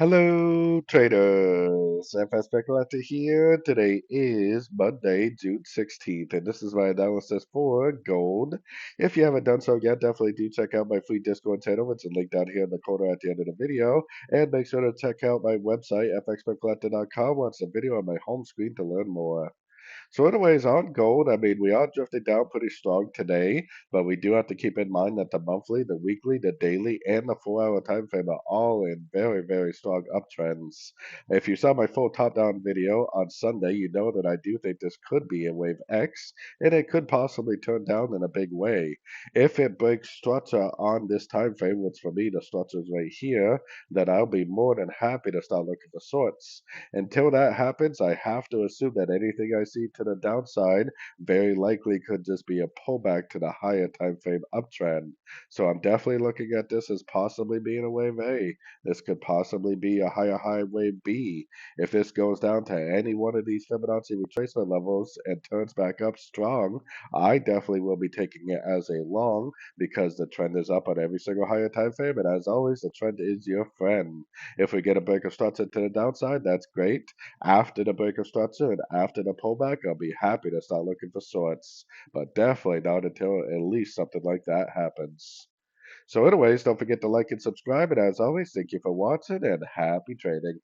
Hello, traders. FX Pip Collector here. Today is Monday, June 16th, and this is my analysis for gold. If you haven't done so yet, definitely do check out my free Discord channel, which is linked down here in the corner at the end of the video. And make sure to check out my website, fxpipcollector.com, watch the video on my home screen to learn more. So anyways, on gold, I mean, we are drifting down pretty strong today, but we do have to keep in mind that the monthly, the weekly, the daily, and the 4-hour time frame are all in very, very strong uptrends. If you saw my full top-down video on Sunday, you know that I do think this could be a wave X, and it could possibly turn down in a big way. If it breaks structure on this time frame, which for me, the structure is right here, then I'll be more than happy to start looking for sorts. Until that happens, I have to assume that anything I see to the downside very likely could just be a pullback to the higher time frame uptrend. So I'm definitely looking at this as possibly being a wave A. This could possibly be a higher high wave B. If this goes down to any one of these Fibonacci retracement levels and turns back up strong, I definitely will be taking it as a long because the trend is up on every single higher time frame. And as always, the trend is your friend. If we get a break of structure to the downside, that's great. After the break of structure and after the pullback, I'll be happy to start looking for sorts, but definitely not until at least something like that happens. So anyways, don't forget to like and subscribe, and as always, thank you for watching and happy trading.